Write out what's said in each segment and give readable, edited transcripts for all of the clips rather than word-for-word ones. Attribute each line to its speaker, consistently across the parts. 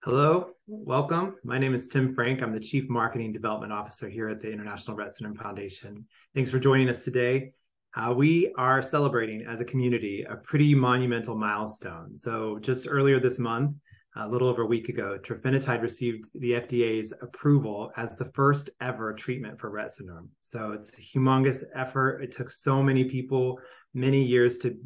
Speaker 1: Hello, welcome. My name is Tim Frank. I'm the Chief Marketing Development Officer here at the International Rett Syndrome Foundation. Thanks for joining us today. We are celebrating as a community a pretty monumental milestone. So just earlier this month, a little over a week ago, trofinetide received the FDA's approval as the first ever treatment for Rett syndrome. So it's a humongous effort. It took so many people many years to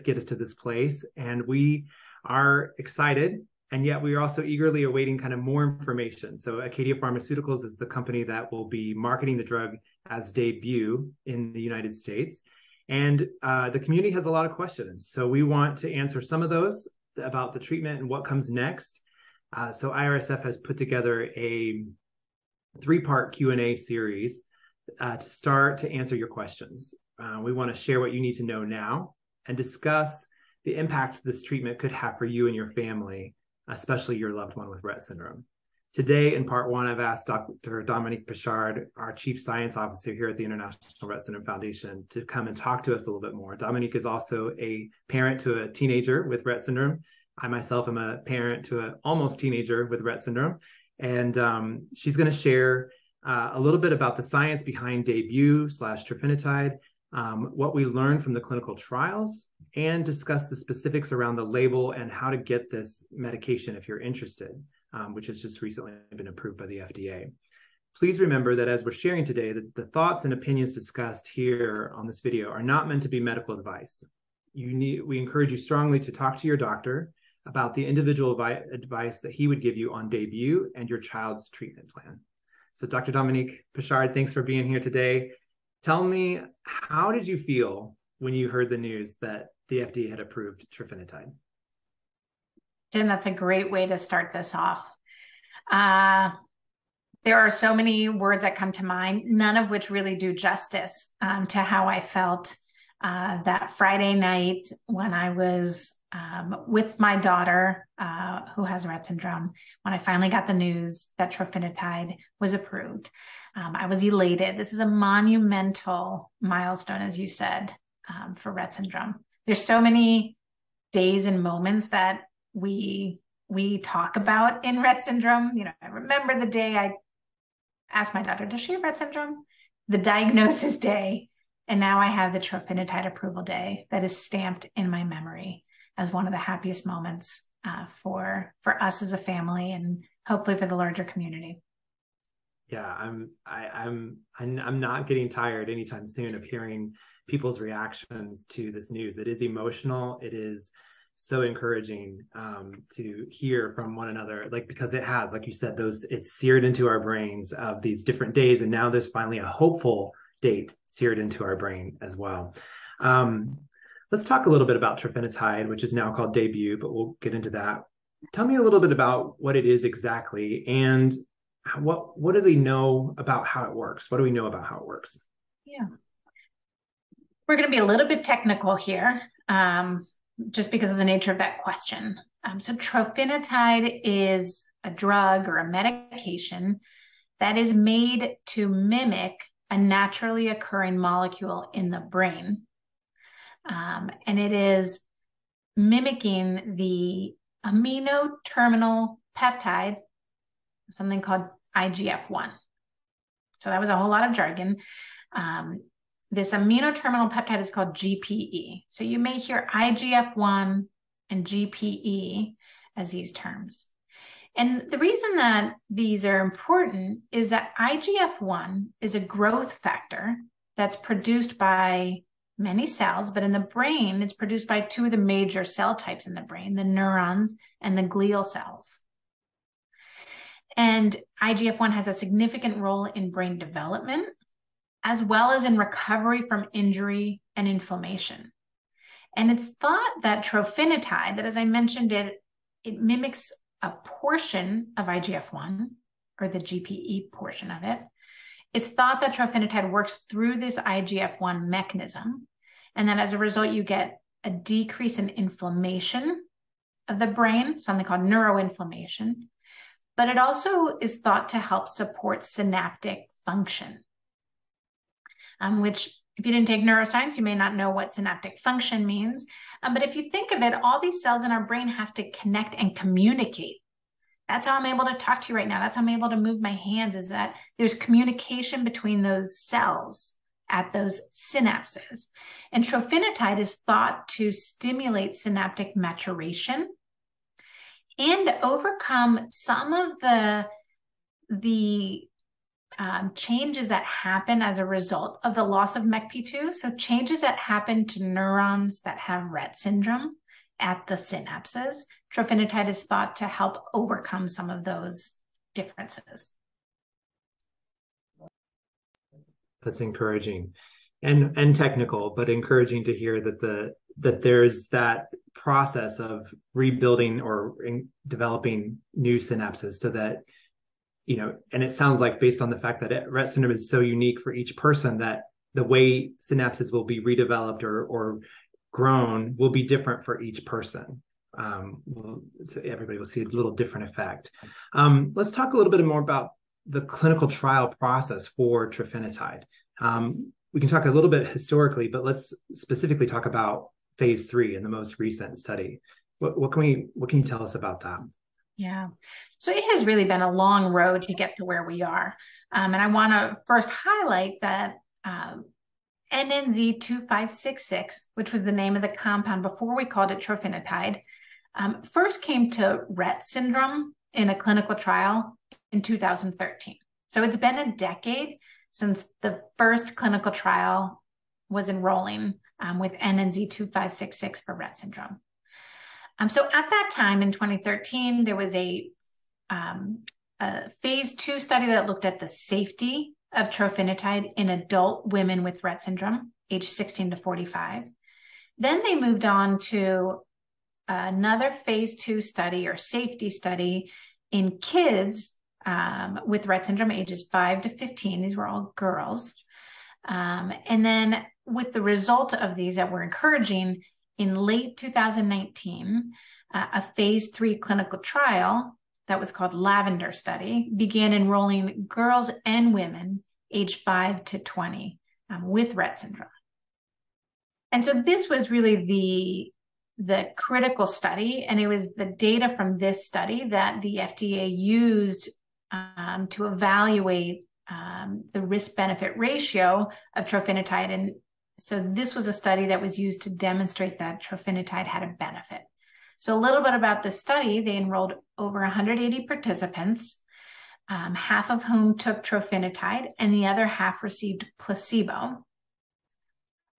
Speaker 1: get us to this place, and we are excited. And yet we are also eagerly awaiting kind of more information. So Acadia Pharmaceuticals is the company that will be marketing the drug as DAYBUE in the United States. And the community has a lot of questions. So we want to answer some of those about the treatment and what comes next. So IRSF has put together a 3-part Q&A series to start to answer your questions. We want to share what you need to know now and discuss the impact this treatment could have for you and your family, especially your loved one with Rett syndrome. Today, in part 1, I've asked Dr. Dominique Pichard, our Chief Science Officer here at the International Rett Syndrome Foundation, to come and talk to us a little bit more. Dominique is also a parent to a teenager with Rett syndrome. I myself am a parent to an almost teenager with Rett syndrome. And she's going to share a little bit about the science behind DAYBUE/trofinetide, what we learned from the clinical trials, and discuss the specifics around the label and how to get this medication if you're interested, which has just recently been approved by the FDA. Please remember that as we're sharing today, the thoughts and opinions discussed here on this video are not meant to be medical advice. We encourage you strongly to talk to your doctor about the individual advice that he would give you on DAYBUE and your child's treatment plan. So Dr. Dominique Pichard, thanks for being here today. Tell me, how did you feel when you heard the news that the FDA had approved trofinetide?
Speaker 2: Tim, that's a great way to start this off. There are so many words that come to mind, none of which really do justice to how I felt that Friday night when I was with my daughter who has Rett syndrome, when I finally got the news that trofinetide was approved. I was elated. This is a monumental milestone, as you said, for Rett syndrome. There's so many days and moments that we talk about in Rett syndrome. You know, I remember the day I asked my daughter, does she have Rett syndrome? The diagnosis day. And now I have the trofinetide approval day that is stamped in my memory as one of the happiest moments for us as a family and hopefully for the larger community.
Speaker 1: Yeah, I'm not getting tired anytime soon of hearing people's reactions to this news. It is emotional. It is so encouraging to hear from one another, because it has, like you said, it's seared into our brains of these different days, and now there's finally a hopeful date seared into our brain as well. Let's talk a little bit about trofinetide, which is now called DAYBUE, but we'll get into that. Tell me a little bit about what it is exactly, and what do they know about how it works? What do we know about how it works?
Speaker 2: Yeah. We're going to be a little bit technical here, just because of the nature of that question. So trofinetide is a drug or a medication that is made to mimic a naturally occurring molecule in the brain. And it is mimicking the amino terminal peptide, something called IGF-1. So that was a whole lot of jargon. This amino terminal peptide is called GPE. So you may hear IGF-1 and GPE as these terms. And the reason that these are important is that IGF-1 is a growth factor that's produced by many cells, but in the brain, it's produced by 2 of the major cell types in the brain, the neurons and the glial cells. And IGF-1 has a significant role in brain development, as well as in recovery from injury and inflammation. And it's thought that trofinetide, that as I mentioned, it mimics a portion of IGF-1, or the GPE portion of it. It's thought that trofinetide works through this IGF-1 mechanism, and that as a result, you get a decrease in inflammation of the brain, something called neuroinflammation, but it also is thought to help support synaptic function, which, if you didn't take neuroscience, you may not know what synaptic function means. But if you think of it, all these cells in our brain have to connect and communicate That's how I'm able to talk to you right now. That's how I'm able to move my hands, is that there's communication between those cells at those synapses. And trofinetide is thought to stimulate synaptic maturation and overcome some of the changes that happen as a result of the loss of MECP2. So changes that happen to neurons that have Rett syndrome at the synapses. Trofinetide is thought to help overcome some of those differences.
Speaker 1: That's encouraging and technical, but encouraging to hear that there's that process of rebuilding or developing new synapses, so that, you know, and it sounds like, based on the fact that Rett syndrome is so unique for each person, that the way synapses will be redeveloped or grown will be different for each person. So everybody will see a little different effect. Let's talk a little bit more about the clinical trial process for trofinetide. We can talk a little bit historically, but let's specifically talk about phase 3 in the most recent study. What can you tell us about that?
Speaker 2: Yeah, so it has really been a long road to get to where we are. And I want to first highlight that NNZ-2566, which was the name of the compound before we called it trofinetide, first came to Rett syndrome in a clinical trial in 2013. So it's been a decade since the first clinical trial was enrolling with NNZ-2566 for Rett syndrome. So at that time in 2013, there was a phase 2 study that looked at the safety of trofinetide in adult women with Rett syndrome, age 16 to 45. Then they moved on to another phase 2 study or safety study in kids with Rett syndrome, ages 5 to 15. These were all girls. And then with the result of these that were encouraging, in late 2019, a phase 3 clinical trial that was called Lavender study began enrolling girls and women aged 5 to 20 with Rett syndrome. And so this was really the critical study, and it was the data from this study that the FDA used to evaluate the risk-benefit ratio of trofinetide. And so this was a study that was used to demonstrate that trofinetide had a benefit. So a little bit about the study: they enrolled over 180 participants, half of whom took trofinetide and the other half received placebo.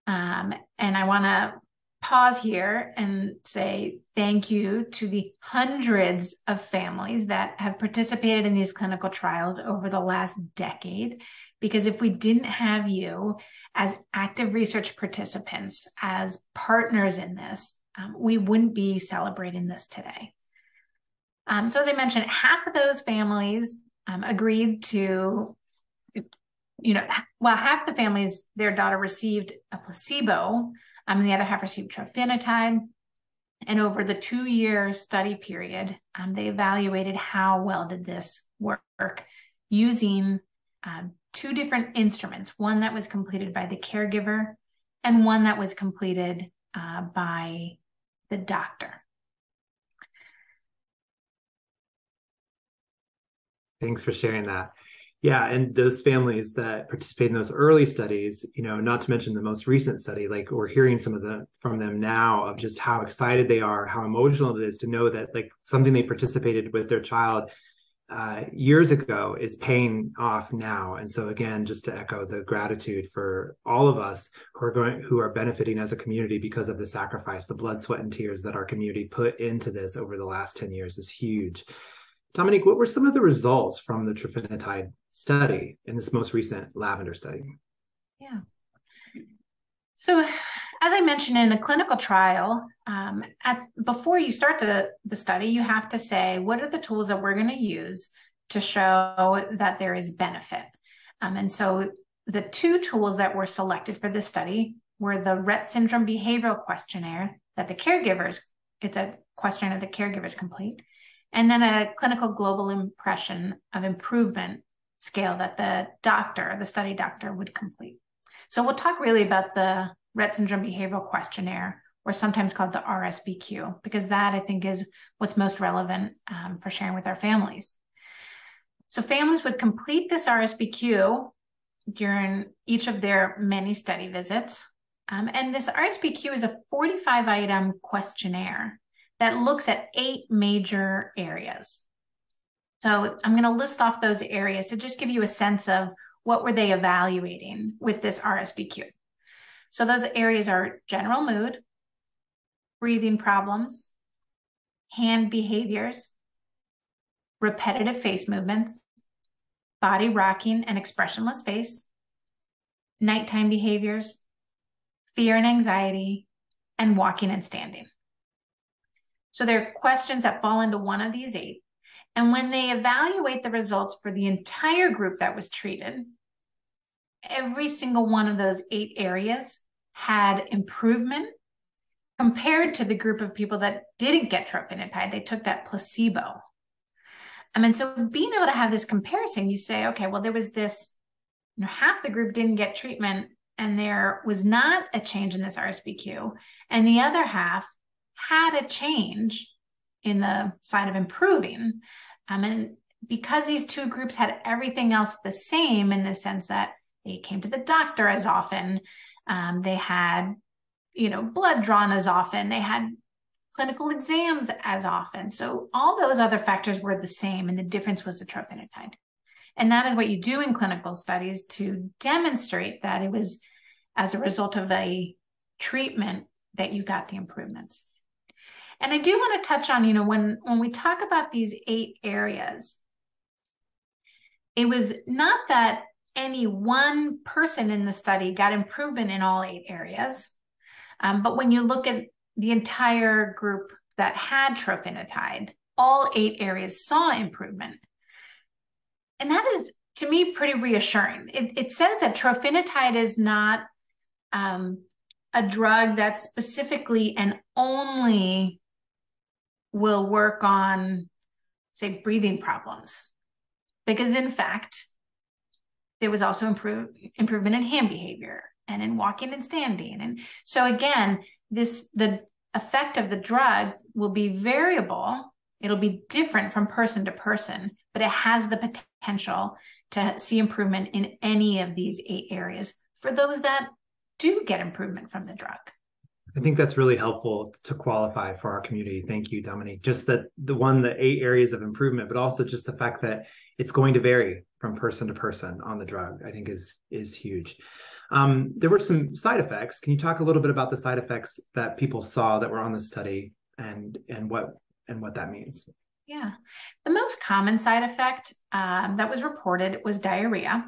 Speaker 2: And I want to pause here and say thank you to the hundreds of families that have participated in these clinical trials over the last decade, because if we didn't have you as active research participants, as partners in this, we wouldn't be celebrating this today. So as I mentioned, half of those families agreed to, half the families, their daughter received a placebo, and the other half received trofinetide. And over the 2-year study period, they evaluated how well did this work using 2 different instruments, one that was completed by the caregiver and one that was completed by the doctor.
Speaker 1: Thanks for sharing that. Yeah, and those families that participate in those early studies, not to mention the most recent study, like we're hearing from them now of just how excited they are, how emotional it is to know that like something they participated with their child years ago is paying off now. And so again, just to echo the gratitude for all of us who are benefiting as a community because of the sacrifice, the blood, sweat, and tears that our community put into this over the last 10 years is huge. Dominique, what were some of the results from the trofinetide study in this most recent Lavender study?
Speaker 2: Yeah. So as I mentioned, in a clinical trial, before you start the study, you have to say, what are the tools that we're going to use to show that there is benefit? And so the 2 tools that were selected for this study were the Rett syndrome behavioral questionnaire that it's a questionnaire that the caregivers complete, and then a clinical global impression of improvement scale that the study doctor would complete. So we'll talk really about the Rett syndrome behavioral questionnaire or sometimes called the RSBQ, because that I think is what's most relevant for sharing with our families. So families would complete this RSBQ during each of their many study visits. And this RSBQ is a 45-item questionnaire that looks at 8 major areas. So I'm going to list off those areas to just give you a sense of what were they evaluating with this RSBQ. So those areas are general mood, breathing problems, hand behaviors, repetitive face movements, body rocking and expressionless face, nighttime behaviors, fear and anxiety, and walking and standing. So there are questions that fall into one of these 8. And when they evaluate the results for the entire group that was treated, every single one of those 8 areas had improvement compared to the group of people that didn't get trofinetide. They took that placebo. And so being able to have this comparison, you say, okay, well, there was this, half the group didn't get treatment and there was not a change in this RSBQ, and the other half had a change in the side of improving. And because these 2 groups had everything else the same in the sense that they came to the doctor as often, they had, blood drawn as often, they had clinical exams as often. So all those other factors were the same, and the difference was the trofinetide. And that is what you do in clinical studies to demonstrate that it was as a result of a treatment that you got the improvements. And I do want to touch on, when we talk about these 8 areas, it was not that any one person in the study got improvement in all 8 areas. But when you look at the entire group that had trofinetide, all 8 areas saw improvement. And that is, to me, pretty reassuring. It says that trofinetide is not a drug that specifically and only will work on, say, breathing problems. Because in fact, there was also improvement in hand behavior and in walking and standing. And so again, the effect of the drug will be variable. It'll be different from person to person, but it has the potential to see improvement in any of these 8 areas for those that do get improvement from the drug.
Speaker 1: I think that's really helpful to qualify for our community. Thank you, Dominique. Just that the 8 areas of improvement, but also just the fact that it's going to vary from person to person on the drug, I think is huge. There were some side effects. Can you talk a little bit about the side effects that people saw that were on the study and what that means?
Speaker 2: Yeah, the most common side effect that was reported was diarrhea.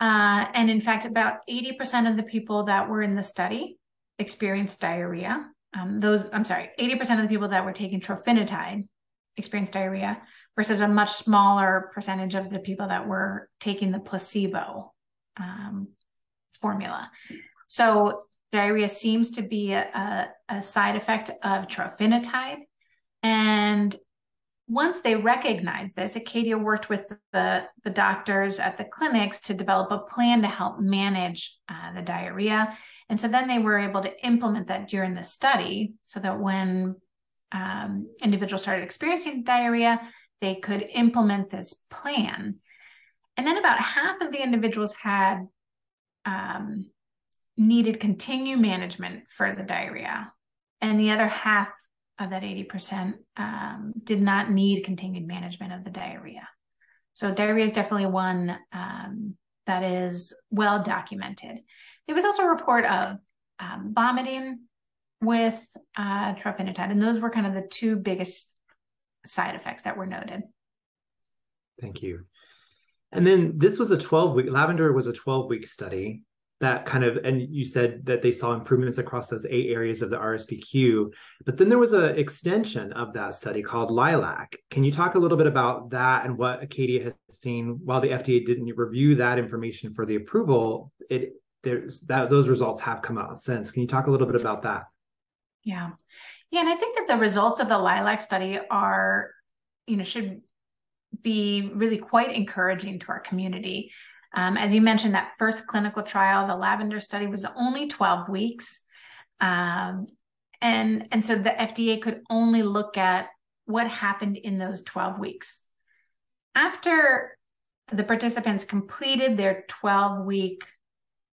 Speaker 2: And in fact, about 80% of the people that were in the study experienced diarrhea. 80% of the people that were taking trofinetide experienced diarrhea versus a much smaller percentage of the people that were taking the placebo formula. So diarrhea seems to be a side effect of trofinetide. And once they recognized this, Acadia worked with the doctors at the clinics to develop a plan to help manage the diarrhea. And so then they were able to implement that during the study so that when individuals started experiencing diarrhea, they could implement this plan. And then about half of the individuals had needed continued management for the diarrhea. And the other half of that 80% did not need continued management of the diarrhea. So diarrhea is definitely one that is well documented. There was also a report of vomiting with trofinetide, and those were kind of the 2 biggest side effects that were noted.
Speaker 1: Thank you. And then this was a 12-week, Lavender was a 12-week study that and you said that they saw improvements across those 8 areas of the RSBQ, but then there was an extension of that study called Lilac. Can you talk a little bit about that and what Acadia has seen? While the FDA didn't review that information for the approval, those results have come out since. Can you talk a little bit about that?
Speaker 2: Yeah. And I think that the results of the Lilac study are, should be really quite encouraging to our community. As you mentioned, that first clinical trial, the Lavender study, was only 12 weeks. And so the FDA could only look at what happened in those 12 weeks. After the participants completed their 12-week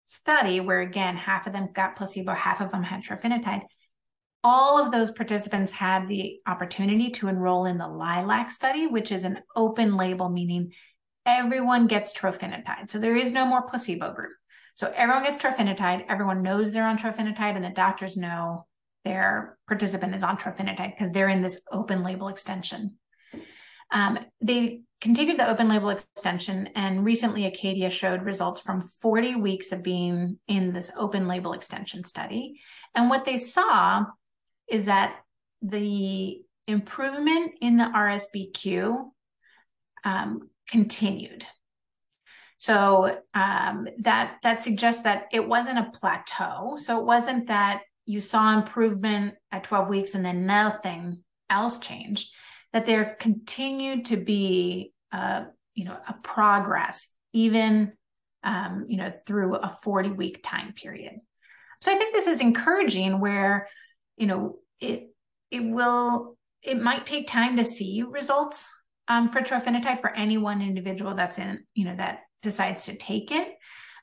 Speaker 2: study, where again, half of them got placebo, half of them had trofinetide, all of those participants had the opportunity to enroll in the Lilac study, which is an open label, meaning everyone gets trofinetide. So there is no more placebo group. So everyone gets trofinetide. Everyone knows they're on trofinetide, and the doctors know their participant is on trofinetide because they're in this open label extension. They continued the open label extension, and recently Acadia showed results from 40 weeks of being in this open label extension study. And what they saw is that the improvement in the RSBQ continued. So that suggests that it wasn't a plateau. So it wasn't that you saw improvement at 12 weeks and then nothing else changed, that there continued to be a progress even through a 40-week time period. So I think this is encouraging where it might take time to see results for trofinetide for any one individual that's in, that decides to take it.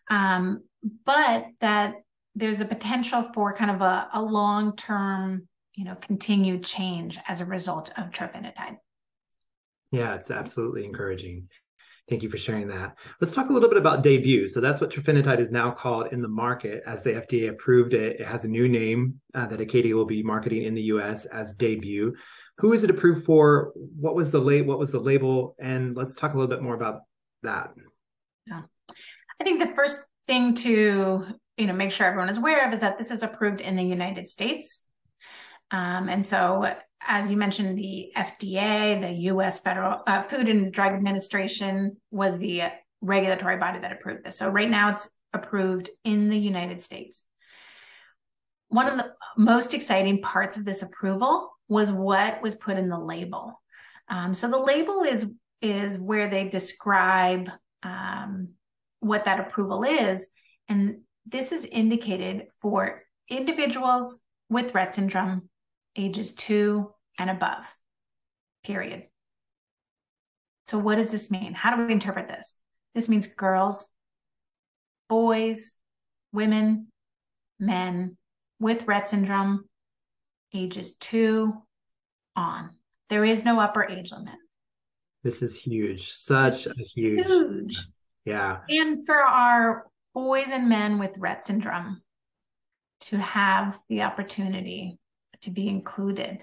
Speaker 2: But that there's a potential for kind of a long-term, continued change as a result of trofinetide.
Speaker 1: Yeah, it's absolutely encouraging. Thank you for sharing that. Let's talk a little bit about DAYBUE. So that's what trofinetide is now called in the market as the FDA approved it. It has a new name that Acadia will be marketing in the US as DAYBUE. Who is it approved for? What was the label? And let's talk a little bit more about that.
Speaker 2: Yeah. I think the first thing to make sure everyone is aware of is that this is approved in the United States. And so, as you mentioned, the FDA, the U.S. Federal Food and Drug Administration, was the regulatory body that approved this. So right now it's approved in the United States. One of the most exciting parts of this approval was what was put in the label. So the label is where they describe what that approval is. And this is indicated for individuals with Rett syndrome, ages 2 and above, period. So what does this mean? How do we interpret this? This means girls, boys, women, men with Rett syndrome, ages 2 on. There is no upper age limit.
Speaker 1: This is huge. Such a huge. Yeah.
Speaker 2: And for our boys and men with Rett syndrome to have the opportunity to be included.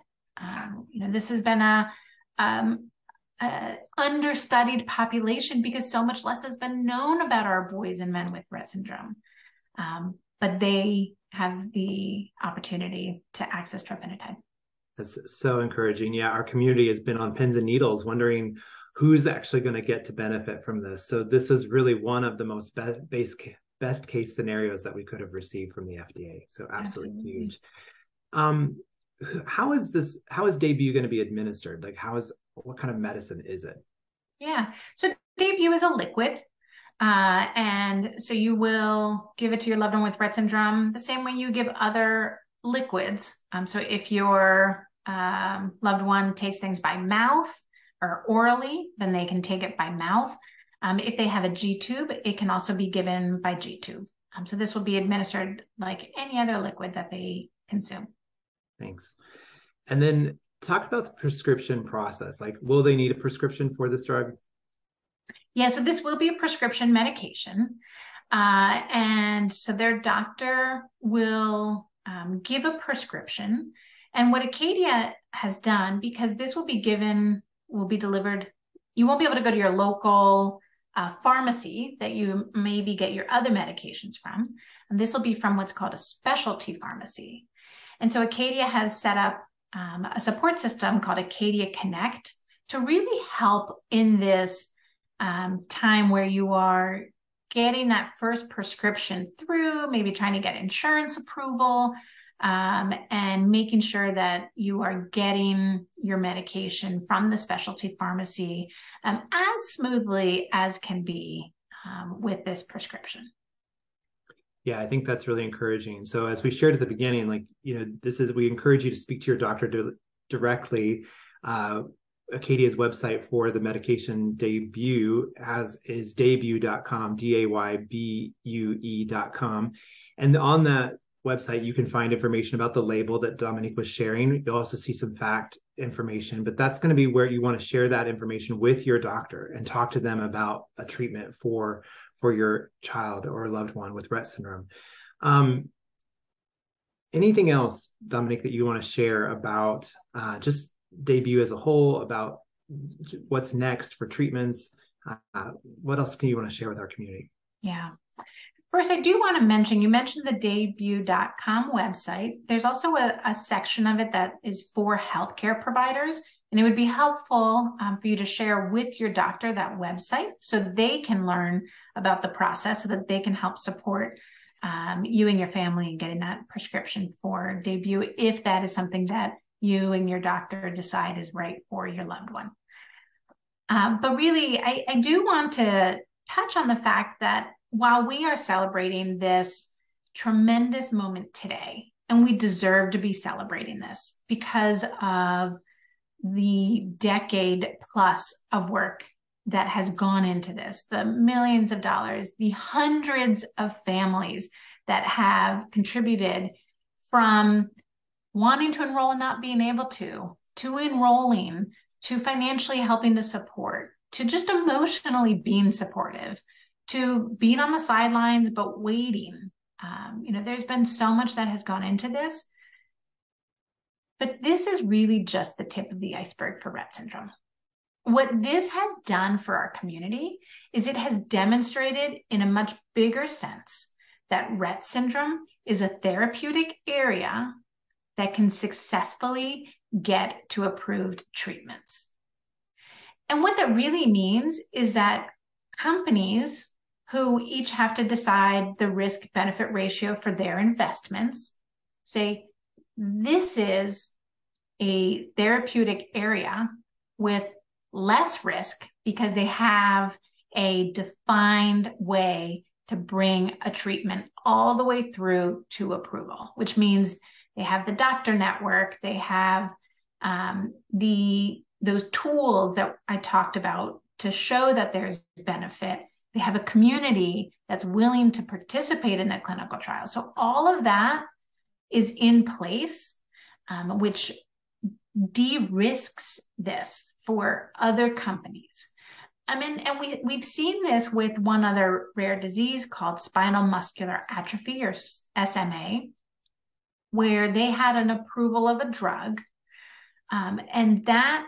Speaker 2: This has been a understudied population because so much less has been known about our boys and men with Rett syndrome. But they have the opportunity to access trofinetide.
Speaker 1: That's so encouraging. Yeah, our community has been on pins and needles wondering who's actually going to get to benefit from this. So this was really one of the most best case scenarios that we could have received from the FDA. So absolutely huge. How is DAYBUE going to be administered? Like what kind of medicine is it?
Speaker 2: Yeah, so DAYBUE is a liquid. And so you will give it to your loved one with Rett syndrome the same way you give other liquids. So if your loved one takes things by mouth or orally, then they can take it by mouth. If they have a G-tube, it can also be given by G-tube. So this will be administered like any other liquid that they consume.
Speaker 1: Thanks. And then talk about the prescription process. Like, will they need a prescription for this drug?
Speaker 2: Yeah, so this will be a prescription medication. And so their doctor will give a prescription. And what Acadia has done, because this will be delivered, you won't be able to go to your local pharmacy that you maybe get your other medications from. And this will be from what's called a specialty pharmacy. And so Acadia has set up a support system called Acadia Connect to really help in this time where you are getting that first prescription through, maybe trying to get insurance approval, and making sure that you are getting your medication from the specialty pharmacy as smoothly as can be with this prescription.
Speaker 1: Yeah, I think that's really encouraging. So as we shared at the beginning, like, we encourage you to speak to your doctor directly. Acadia's website for the medication DAYBUE is daybue.com, daybue.com. And on that website, you can find information about the label that Dominique was sharing. You'll also see some fact information, but that's going to be where you want to share that information with your doctor and talk to them about a treatment for your child or loved one with Rett syndrome. Anything else, Dominique, that you want to share about just DAYBUE as a whole, about what's next for treatments? What else can you want to share with our community?
Speaker 2: Yeah. First, I do want to mention, you mentioned the daybue.com website. There's also a section of it that is for healthcare providers, and it would be helpful for you to share with your doctor that website so they can learn about the process, so that they can help support you and your family in getting that prescription for DAYBUE, if that is something that you and your doctor decide is right for your loved one. But really, I do want to touch on the fact that while we are celebrating this tremendous moment today, and we deserve to be celebrating this because of the decade plus of work that has gone into this, the millions of dollars, the hundreds of families that have contributed, from wanting to enroll and not being able to enrolling, to financially helping to support, to just emotionally being supportive, to being on the sidelines but waiting. There's been so much that has gone into this, but this is really just the tip of the iceberg for Rett syndrome. What this has done for our community is it has demonstrated in a much bigger sense that Rett syndrome is a therapeutic area that can successfully get to approved treatments. And what that really means is that companies who each have to decide the risk-benefit ratio for their investments say, this is a therapeutic area with less risk because they have a defined way to bring a treatment all the way through to approval, which means they have the doctor network, they have those tools that I talked about to show that there's benefit. They have a community that's willing to participate in the clinical trial. So all of that is in place, which de-risks this for other companies. And we've seen this with one other rare disease called spinal muscular atrophy, or SMA, where they had an approval of a drug. And that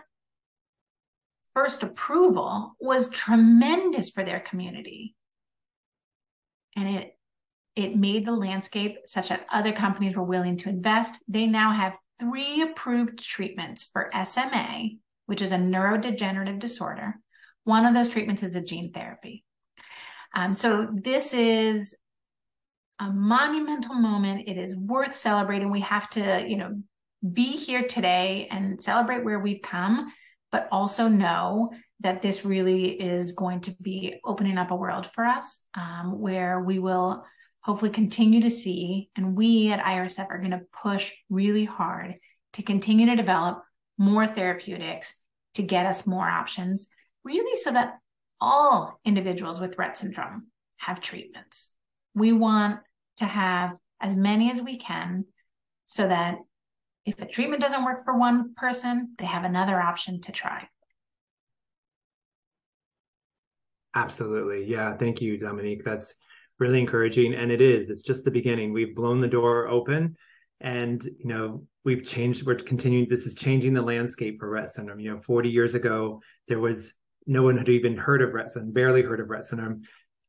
Speaker 2: first approval was tremendous for their community. And it made the landscape such that other companies were willing to invest. They now have 3 approved treatments for SMA, which is a neurodegenerative disorder. One of those treatments is a gene therapy. So this is a monumental moment. It is worth celebrating. We have to, be here today and celebrate where we've come, but also know that this really is going to be opening up a world for us, where we will hopefully continue to see, and we at IRSF are going to push really hard to continue to develop more therapeutics to get us more options, really so that all individuals with Rett syndrome have treatments. We want to have as many as we can so that if a treatment doesn't work for one person, they have another option to try.
Speaker 1: Absolutely. Yeah. Thank you, Dominique. That's really encouraging. And it's just the beginning. We've blown the door open, and, we're continuing. This is changing the landscape for Rett syndrome. 40 years ago, there was no one had even heard of Rett syndrome, barely heard of Rett syndrome.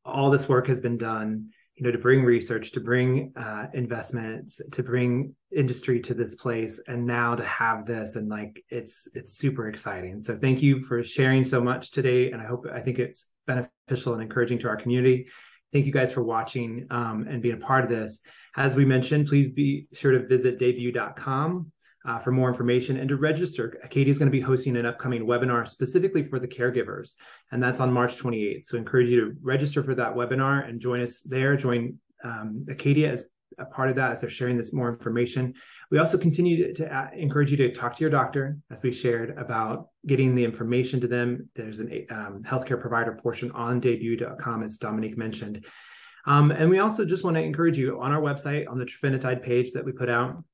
Speaker 1: All this work has been done, to bring research, to bring investments, to bring industry to this place, and now to have this, and it's super exciting. So thank you for sharing so much today, and I think it's beneficial and encouraging to our community. Thank you guys for watching and being a part of this. As we mentioned, please be sure to visit daybue.com for more information and to register. Acadia is going to be hosting an upcoming webinar specifically for the caregivers, and that's on March 28th. So I encourage you to register for that webinar and join us there. Join Acadia is a part of that as they're sharing this more information. We also continue to encourage you to talk to your doctor, as we shared, about getting the information to them. There's an healthcare provider portion on DAYBUE.com, as Dominique mentioned. And we also just want to encourage you on our website, on the trofinetide page that we put out,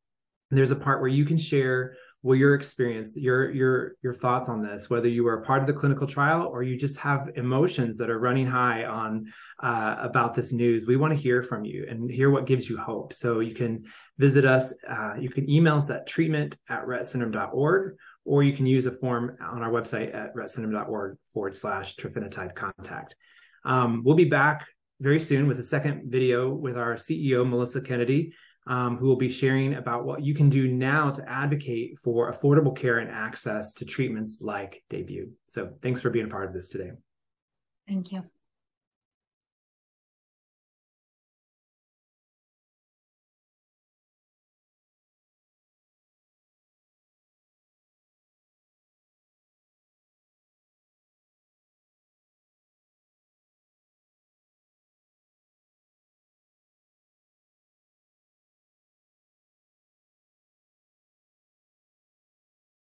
Speaker 1: there's a part where you can share your experience, your thoughts on this, whether you were a part of the clinical trial or you just have emotions that are running high on about this news. We want to hear from you and hear what gives you hope. So you can visit us. You can email us at treatment@rettsyndrome.org, or you can use a form on our website at rettsyndrome.org/trofinetide contact. We'll be back very soon with a second video with our CEO, Melissa Kennedy, who will be sharing about what you can do now to advocate for affordable care and access to treatments like DAYBUE. So thanks for being a part of this today.
Speaker 2: Thank you.